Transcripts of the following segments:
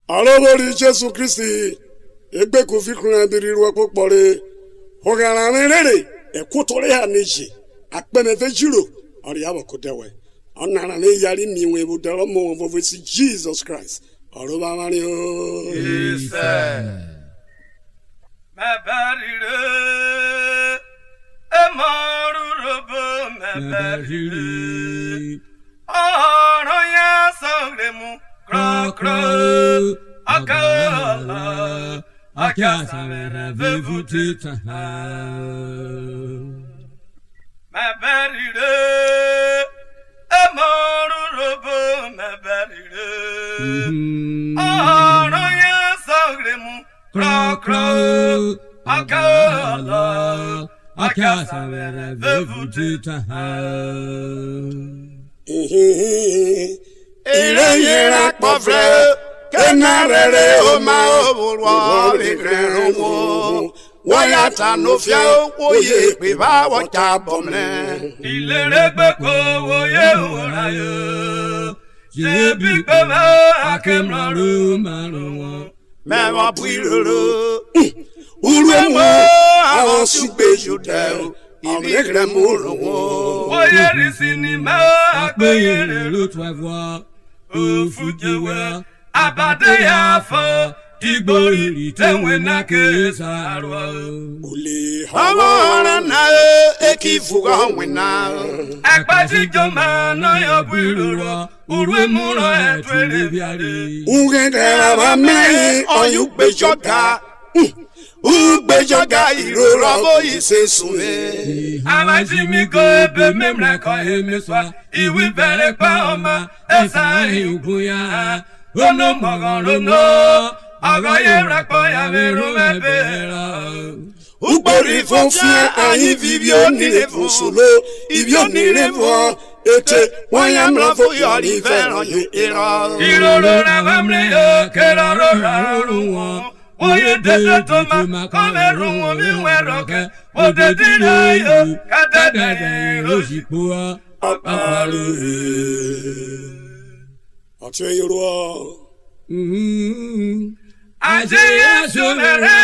Alobori Jesu Christi. Egbeku fikuna biriru akpokpore. Ogara merere. Ekutore aniji. Akpene fejiro. Oriabo kudewe. Onara ne yari miwe budaro mo vovisi Jesus Christ. Oroba mario. Yes. Mabarire. Emarurobo mabarire. Oroya sagremu. Kro kro. Akala. Akasa vera vevutita. Mabarire. Emarurobo mabarire. Oroya sagremu. Kro kro. Akala. Akasa vera vevutita. Ireyera pofre kenarere oma obulwa bigrerumo wayata no fia oye pe ba wo cha bomle Ilere gbeko oye orayo je bi pe ma akemraru maru me wa buiroro urumo awon sugbe jude Iregremuro oye risini ma apeyere lo to avoir ofujewa abade ya fo igbo iri tenwe na kesa arwa Ole Awara na ekifuga wina akpati joma na yo buiroro urumuro etwere biare ugedera ba me oyugbe joga Ugbe joga irora bo ise sunme Amajimi ko ebe memra ko emeswa iwi bere pa oma esa iuguya ono mogoro no agaye rapo ya meru ebera Ugbori fonfia ayi vivio ni le fonsolo ibio ni le vo ete wanyam la fo yori vero yu ira iroro na vamre yo keroro raruru Oye de toma kameru mo mi weroke o de dire yo kata de lojipua apalu Ate yoro Aje yesu mere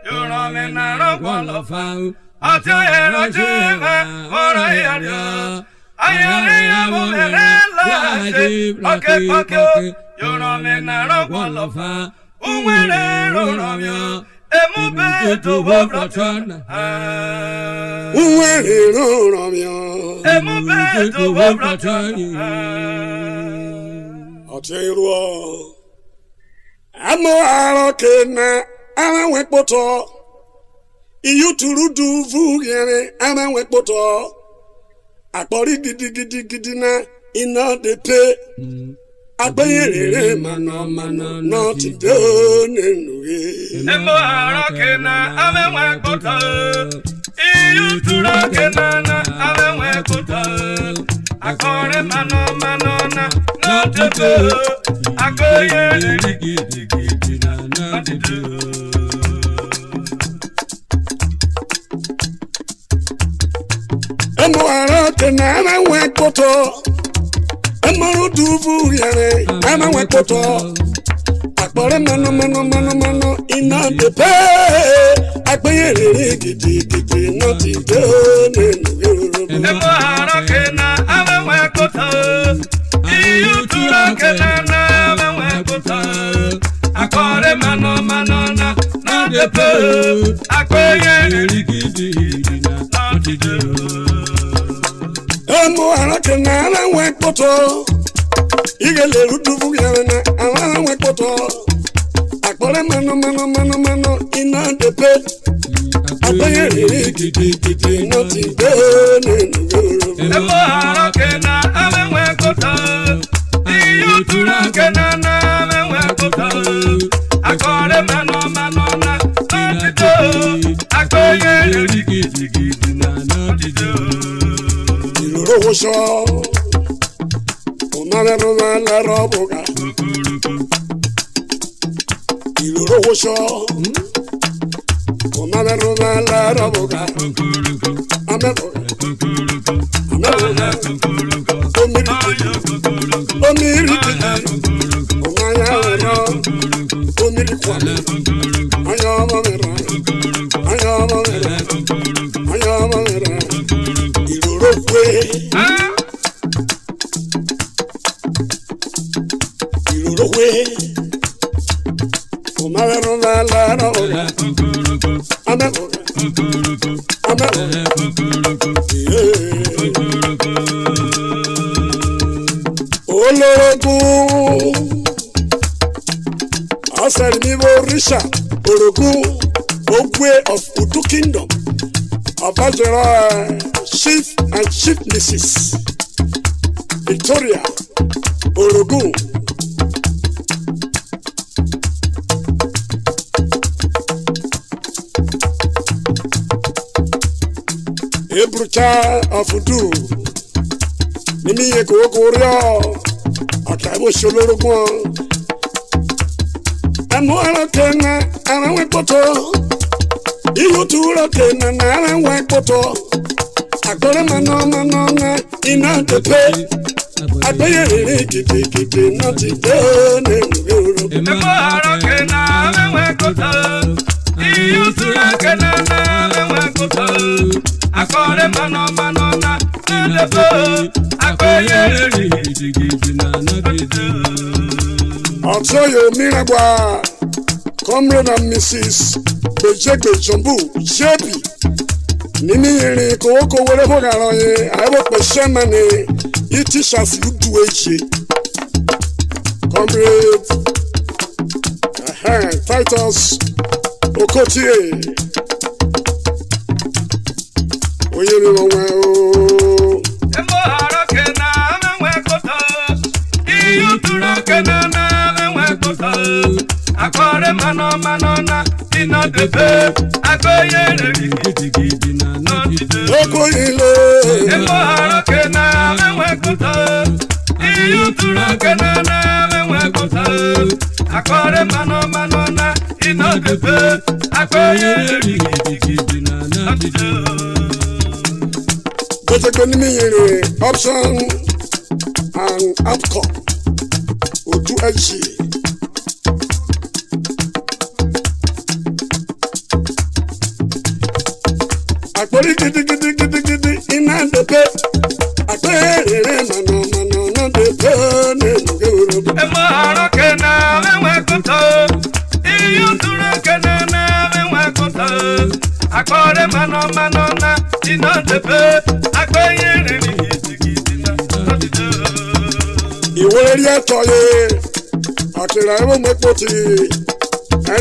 yoro me na ro kwalo fa ate ero jema ora ya ayare ya mo mere la je oke Yoro me na ro kwalo fa unwere ro myo emube to bo brotana Unwere ro myo emube to bo brotana Ate yoro Amo aro kena awe poto Iyuturudu vugere awe poto Akpori gidi na ina de pe Agbeyere mano not done Emo arake na amewe kota Iyu turake na amewe kota Akore mano na not do Agbeyere gidi na not do Emo arake na amewe kota Amaro duvu yare, ama wekoto. Akpore mano, ina de pe. Akpeyere gidi, noti done. Emo arake na ama wekoto Iyu turake na ama wekoto Akore mano na not do Agbeyere gidi na not do Emo arake na ama wekoto. Igele ruduvu yare na ama wekoto. Akpore mano, ina de pe. Akpeyere gidi, noti done. Emo arake na ama wekoto Iyu turake na ama wekoto Akore mano na not do Agbeyere gidi na not do Irorosho, Omana la roboga. Irorosho, Omana la roboga. Omiri Omaya wero. Omiri kwame. Ayama wero. Ayama wero. Ayama wero. Iroro kwe. Iroro kwe. Omaya wero la la ora. Ame ora. Ame ora. Ologun Asarimibo Risha Orogun Ogwe of Udu Kingdom Abajara Chief and Chief Mrs. Victoria Orogun Ebrucha of Udu Nimi Yeko Korea Akabo Sholorogun Amora Kena Arawe Poto Ihutura Kena Arawe Poto Akore Manona Ina Tepe Akbeye Kiti Nati Dene Amora Kena Arawe Poto Ihutura Kena Arawe Poto Akore Manona Ina Tepe Akbeye Kiti Nati I'll tell you, Miragwa, Comrade and Mrs. Bejegbe Jumbu, Shebi, Nini, Koko, whatever I work with Sherman, you teach us you do it. Comrade, Titus, Okotie, Akore manona ina bebe akoye gidi na no dide Okoyile Emo haroke na mewe kuta Iyutura kena na mewe kuta Akore manona ina bebe akoye gidi na no dide Bejegbe Nimi option and outcome Odu Eji Akpori gidi ina depe Akpere mano depe Nenugeurobu Emo haroke na mewe kuta Iyutura kena na mewe kuta Akore manona ina depe akoye gidi na no dide Iweri atoye Akira ewo mekoti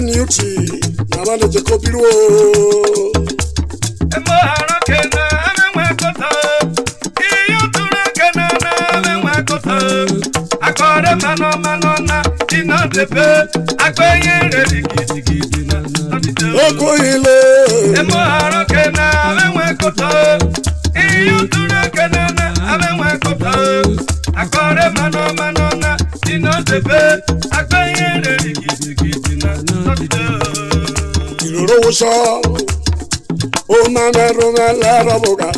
NUT Nabane Jacobiru Emo haroke na mewe kuta Iyutura kena na mewe kuta Akore manona ina depe akoye gidi na no dide Okoyile Emo haroke na mewe kuta Iyutura kena na mewe kuta Akore manona ina depe akoye gidi na no dide Iroro wosho O mama roma la roboga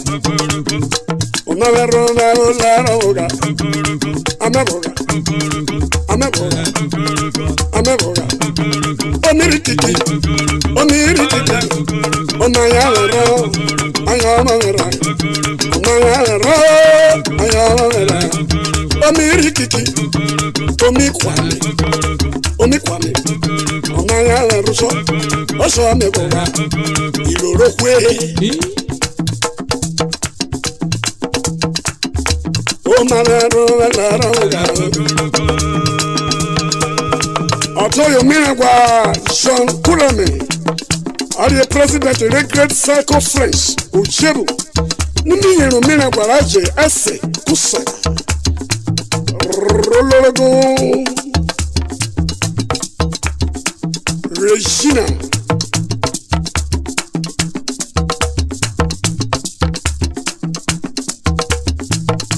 O mama roma la roboga Amaboga O mirikiti O maya ro ayama ra O maya ro ayama ra O mirikiti O mikwame O maya ro so O so ameboga Iroro kwe O mama roma la roboga Otoyo Miragwa Jean Kurame are the president of the Great Cycle French Ujebu Nimi Miragwa Raje Ese Kusa Rolologo Regina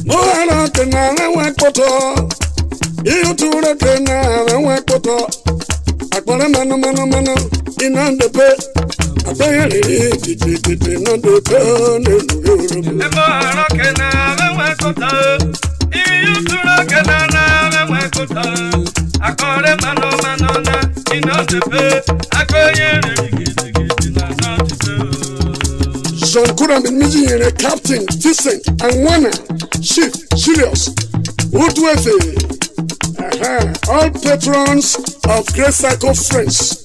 Mohana Kenana Wakoto Iutura Kenana Wakoto Akbara mano ina ndepe Akbara titi na ndepe Emo haroke na mewe kuta Iyutura kena na mewe Akore mano mano na inotepe akoye rigidi na notepe. John Kuram in Mijin, Captain, Vincent, and Wana, Chief, Julius, Woodworthy, all patrons of Great Cycle Friends.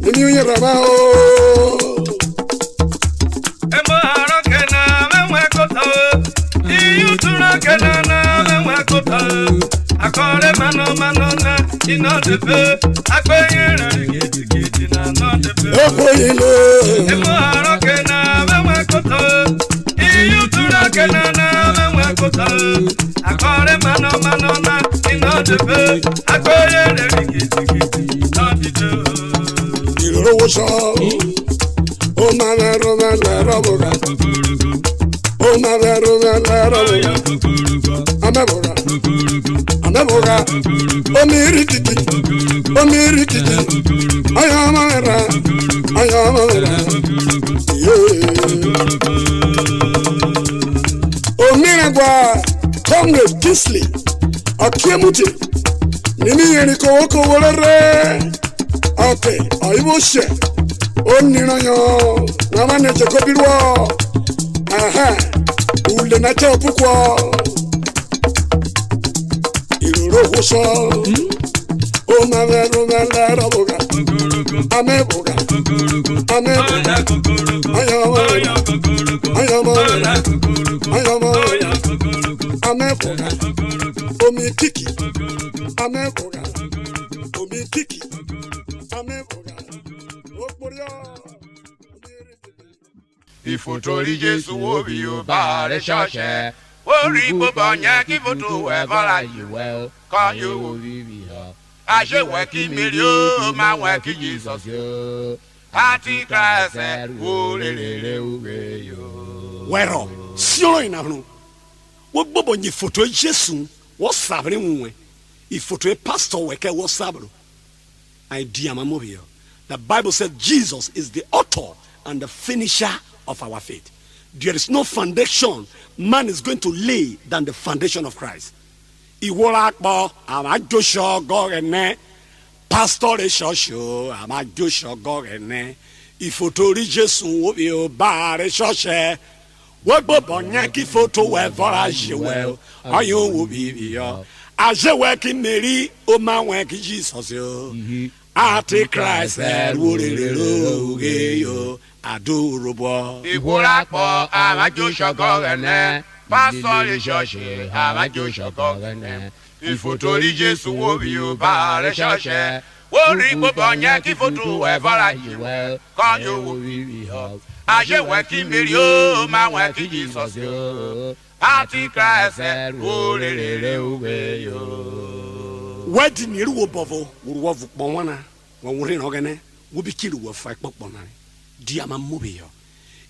The New Year Ramao. Emaro kena memwekota, iyu tura kena na memwekota. Akore mano mano na inotepe akoye rigidi na notepe. Emaro kena memwekota, iyu tura kena na memwekota. Akore mano mano na inotepe akoye rigidi notepe. Oh, my Roboga. Oh, my Roboga. Amaboga. Oh, Mirikiti. Oh, Mirikiti. I am Oh, Miragua. Comrade Kisley. Akiamuti. Nini Eriko Wore. Okay, I will share. Oninoyo, Namane Jacobiro. Aha, Ule Nacho Pukwa. Iruroso. Oh, Mavera Boga. Ameboga. Ameboga. Omi Kiki. Ameboga. Omi Kiki. Ifotori Jesu obi o bare shoshe. Ori bobo nya ki foto we bara you well. Kan yo vivi ha. Aje we ki meri o ma we ki Jesus yo. Antichrist o le uwe yo. Wero, sio ina hunu. Wo bobo nyi foto Jesu wo sabre nwe. Ifoto pastor we ke wo sabre. Idea mamobio. The Bible said Jesus is the author and the finisher of our faith. There is no foundation man is going to lay than the foundation of Christ. Iworakbo amajosho gorene pastor shosho amajosho gorene ifotori Jesu obi o bare shoshe wogbo nya ki photo we vora jewe ayo obi biyo ajewe ki Mary o ma we ki Jesus yo. Antichrist yo adorable. Iworakbo amajosho gorene pastor shoshe amajosho gorene ifotori Jesu obi o bare shoshe ori bobo nya ki photo we vora jewe kan yo obi ho aje we ki Mary o ma we ki Jesus yo. Antichrist uwe yo. Wedding you will bovo, will have Bowana, when we're in Ogane, will be killed with 5 Pokemon. Diama Mubio.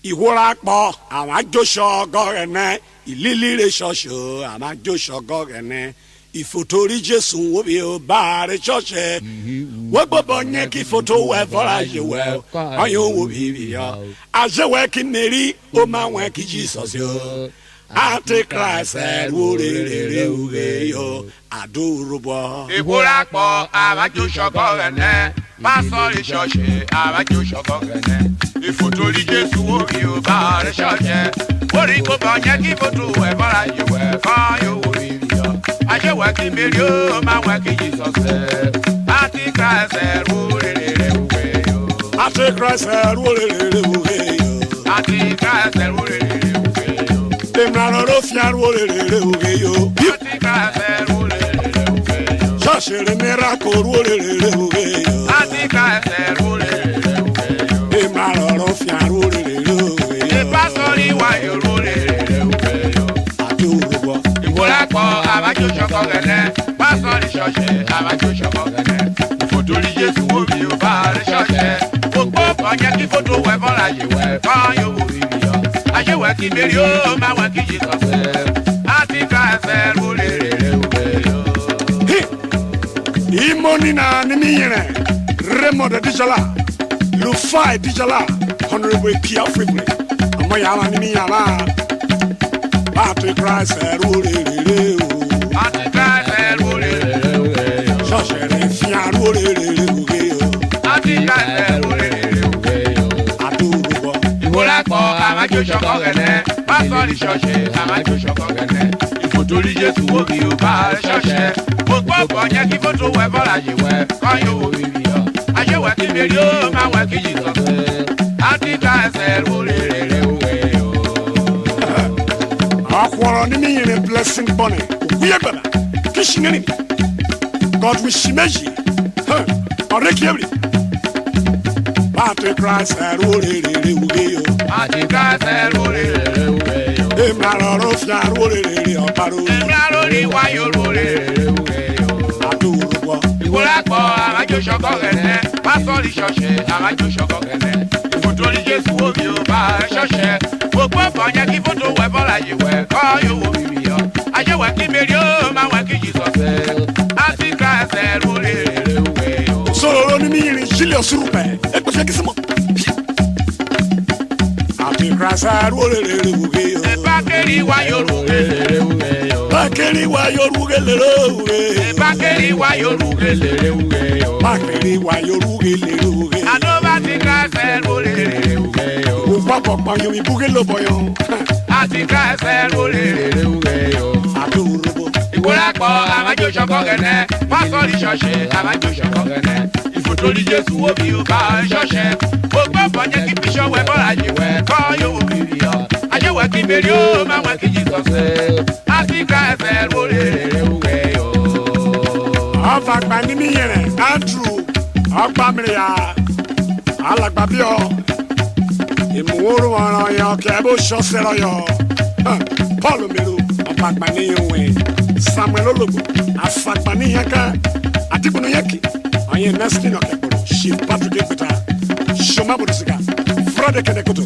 Iworakbo, Amajosho Gorene, Ilili Shosho, Amajosho Gorene, Ifotori Jesu will be a bar church. What Bobonye ki photo ever as you well, I will be here. As a working Mary, O man, working Jesus yo. Antichrist yo adorable. Iworakbo amajosho gorene pastor shoshe amajosho gorene ifotori Jesu obi o bare shoshe ori ko banya ki foto e bara yewe kan yo obi yo aje wa ki Mary o ma wa ki Jesus Antichrist yo Antichrist yo Antichrist yo Emrano fiaro yo Antichrist yo Josh le miracle yo Antichrist yo Emrano fiaro yo e pastori wa yo adorable. Iworakbo amajosho gorene pastori shoshe amajosho gorene ifotori Jesu obi o bare shoshe gbogbo banya ki photo we vora yewe kan yo obi yo aje we ki Mary o ma we ki Jesus Antichrist yo. Imoni na nimiyere Remo de Dijala Lufai Dijala Honorable Kia Fribley Amoyama nimiyama Antichrist Antichrist àmájò ṣọkọ gẹ̀nẹ́. Pásítọ̀ ìṣọ̀ṣẹ̀ àmájò ṣọkọ gẹ̀nẹ́. Ìfòtòrí Jésù wo bí o bá rẹ̀ ṣọ̀ṣẹ̀. Mo gbọ́ bọ̀ yẹn kí fótó wẹ̀ bọ́lá yìí wẹ̀ kọ́ yóò wo bíbí yọ. Àṣewẹ̀ kí mèrè ó máa wẹ̀ kí jìsọ̀ fẹ́. Àti ká ẹsẹ̀ lórí rẹ̀ wẹ̀ o. Akwara ni mi yẹn blessing bọ́nẹ̀ òkúyẹ gbẹ̀dà kí ṣìngẹ́nì God will shimeji ọ̀rẹ́ kí ẹ̀rì. Àti ká ẹsẹ̀ lórí rẹ̀ wẹ̀ o. Àti ká ẹsẹ̀ lórí rẹ̀ wẹ̀ o. Èmi àrọ̀rọ̀ fi àrórí rẹ̀ ọ̀parọ̀. Èmi àròrí wáyé lórí rẹ̀ wẹ̀ o. Àdúró Ìwúrẹ́pọ̀ àmájò ṣọkọ gẹ̀nẹ́. Pásítọ̀ ìṣọ̀ṣẹ̀ àmájò ṣọkọ gẹ̀nẹ́. Ìfòtòrí Jésù wo bí o bá rẹ̀ ṣọ̀ṣẹ̀. Gbogbo ọ̀pọ̀ yẹn kí fótó wẹ̀ bọ́lá yìí wẹ̀ kọ́ yóò wo bíbí yọ. Àṣewẹ̀ kí mèrè ó máa wẹ̀ kí jìsọ̀ fẹ́. Àti ká ẹsẹ̀ lórí rẹ̀ wẹ̀ o. sọ̀rọ̀ ni mi yẹn jílẹ̀ sùrù pẹ̀ ẹ gbèsè kí sẹ́mọ̀. Àti ká ẹsẹ̀ lórí rẹ̀ wẹ̀ o. Ẹ̀bá kẹ́rì wá yorùbá lèrè wẹ̀ o. Bákẹ́rì wa yorùbá lèrè wẹ̀. Ẹ̀bá kẹ́rì wá yorùbá lèrè wẹ̀ o. Bákẹ́rì wa yorùbá lèrè wẹ̀. Àdó bá ti ká ẹsẹ̀ lórí rẹ̀ wẹ̀ o. Òpá pọ̀pọ̀ yẹn mi búgé ló bọ̀ yẹn. Àti ká ẹsẹ̀ lórí rẹ̀ wẹ̀ o. Àdúró Ìwúrẹ́pọ̀ àmájò ṣọkọ gẹ̀nẹ́. Pásítọ̀ ìṣọ̀ṣẹ̀ àmájò ṣọkọ gẹ̀nẹ́. Ìfòtòrí Jésù wo bí o bá ṣọ̀ṣẹ̀. Gbogbo ọ̀pọ̀ yẹn kí bíṣọ̀ wẹ̀ bọ́lá yìí wẹ̀ kọ́ yóò wo bíbí yọ. Àṣewẹ̀ kí mèrè ó máa wẹ̀ kí jìsọ̀ fẹ́. Àti ká ẹsẹ̀ lórí rẹ̀ wẹ̀ o. ọ̀fàgbà ni mi yẹn Andrew ọgbàmìlìyà alàgbàbíọ̀ ìmúwòrò ọ̀ràn yẹn ọ̀kẹ́ bó ṣọ́sẹ̀rọ̀ yọ. Paul melo ọ̀fàgbà ni yẹn wẹ̀ Samuel ológo àfàgbà ni yẹn ká àdìgbòno yẹn kì ọ̀yẹn nẹ́sìkì nọ̀kẹ́ gbòòrò ṣì Patrick Ekpeta ṣọmọ bòdìsíkà Fúrọ́dẹ̀ kẹ́dẹ́kọ̀tò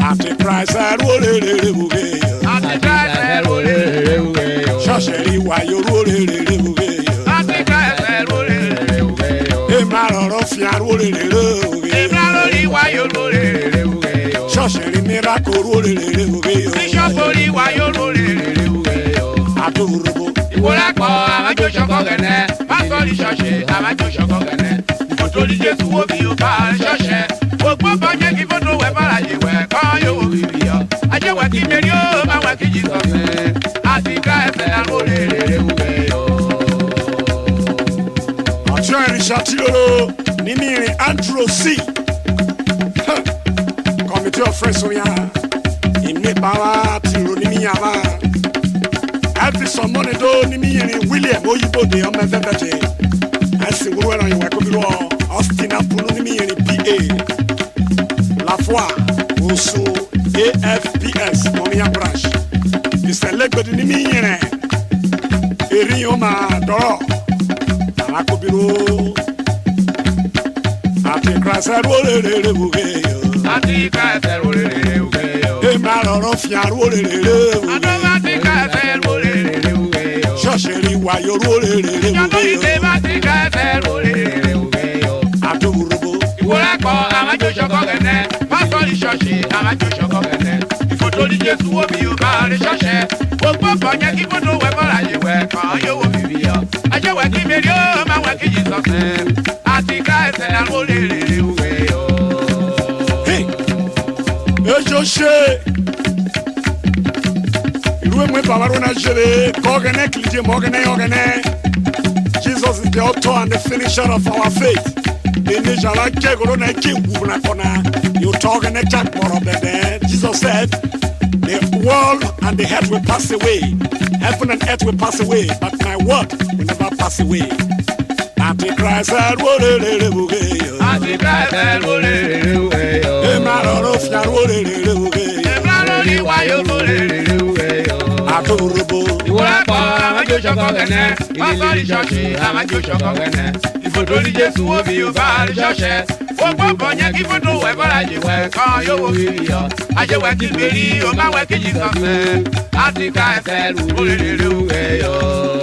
àti Christ ẹ̀rú òrèrè wùwé yọ. Àti ká ẹsẹ̀ lórí rẹ̀ wẹ̀ o. Ṣọ́ọ̀ṣì rí wáyé orú òrèrè wùwé yọ. Àti ká ẹsẹ̀ lórí rẹ̀ wẹ̀ o. Èmi àrọ̀rọ̀ fi àrú òrèrè wùwé Èmi yọ. àròrí wáyé lórí rẹ̀ wẹ̀ o. Ṣọ́ọ̀ṣì rí miracle orú òrèrè wùwé yọ. Bíṣọ̀pù orí wáyé lórí rẹ̀ wẹ̀ o. Àdúrógbó Ìwúrẹ́pọ̀ àmájò ṣọkọ gẹ̀nẹ́. Pásítọ̀ ìṣọ̀ṣẹ̀ àmájò ṣọkọ gẹ̀nẹ́. Ìfòtòrí Jésù wo bí o bá rẹ̀ ṣọ̀ṣẹ̀. Gbogbo ọ̀pọ̀ yẹn kí fótó wẹ̀ bọ́lá yìí wẹ̀ kọ́ yóò wo bíbí yọ. Àṣewẹ̀ kí mèrè ó máa wẹ̀ kí jìsọ̀ fẹ́. Àti ká ẹsẹ̀ lórí rẹ̀ wẹ̀ o. ọ̀tún ẹ̀rìṣà tí lóró ní mi rìn Andrew C. Committee of Friends oya ìnípa wa ti rò ní mi yàn wá. Ẹ̀físọ̀ mọ́ni tó ní mi rìn William Oyibode ọmọ ẹ̀fẹ́ bẹ̀jẹ̀. Ẹ̀sìn wúrọ̀ ẹ̀rọ ìwà ẹ̀kọ́ bí wọ́ Austin Apunu ní mi rìn PA. Lafua Osun AFPS Mọ̀míyàn branch. Ìṣẹ̀lẹ̀gbẹ̀dì ní mi rìn èrì yóò máa dọ́rọ̀. Alákòbíró àti Christ òrèrè wùwé yọ. Àti ká ẹsẹ̀ lórí rẹ̀ wẹ̀ o. Èmi àrọ̀rọ̀ fi àrú òrèrè wùwé Àdó bá ti ká ẹsẹ̀ lórí rẹ̀ wẹ̀ o. ṣọ́ọ̀ṣì rí wáyé orú òrèrè Ìjọba wùwé ìdè yọ. bá ti ká ẹsẹ̀ lórí rẹ̀ wẹ̀ o. Àdúrógbó Ìwúrẹ́pọ̀ àmájò ṣọkọ gẹ̀nẹ́. Pásítọ̀ ìṣọ̀ṣẹ̀ àmájò ṣọkọ gẹ̀nẹ́. Ìfòtòrí Jésù wo bí o bá rẹ̀ ṣọ̀ṣẹ̀. Gbogbo ọ̀pọ̀ yẹn kí fótó wẹ̀ bọ́lá yìí wẹ̀ kọ́ yóò wo bíbí yọ. Àṣewẹ̀ kí mèrè ó máa wẹ̀ kí jìsọ̀ fẹ́. Àti ká ẹsẹ̀ lórí rẹ̀ wẹ̀ o. ejò ṣe ìlú èmú ìbàwárò náà ṣeré kọ́gẹ́nẹ́ kìlìjì mọ́gẹ́nẹ́ yọ̀gẹ́nẹ́. Jesus is the author and the finisher of our faith. Ní ìṣàlá kẹ́gọ̀rọ̀ náà kí wùnà kọ́nà yóò tọ́gẹ́nẹ́ jákpọ̀rọ̀ bẹ̀bẹ̀. Jesus said the world and the earth will pass away, heaven and earth will pass away, but my word will never pass away. Àti Christ ẹ̀rú òrèrè wùwé yọ. Àti ká ẹsẹ̀ lórí rẹ̀ wẹ̀ o. Èmi àrọ̀rọ̀ fi àrú òrèrè wùwé yọ. Èmi àròrí wáyé lórí rẹ̀ wẹ̀ o. Àdúrógbó Ìwúrẹ́pọ̀ àmájò ṣọkọ gẹ̀nẹ́. Pásítọ̀ ìṣọ̀ṣẹ̀ àmájò ṣọkọ gẹ̀nẹ́. Ìfòtòrí Jésù wo bí o bá rẹ̀ ṣọ̀ṣẹ̀. Gbogbo ọ̀pọ̀ yẹn kí fótó wẹ̀ bọ́lá yìí wẹ̀ kọ́ yóò wo bíbí yọ. Àṣewẹ̀ kí mèrè ó máa wẹ̀ kí jìsọ̀ fẹ́. Àti ká ẹsẹ̀ lórí rẹ̀ wẹ̀ o.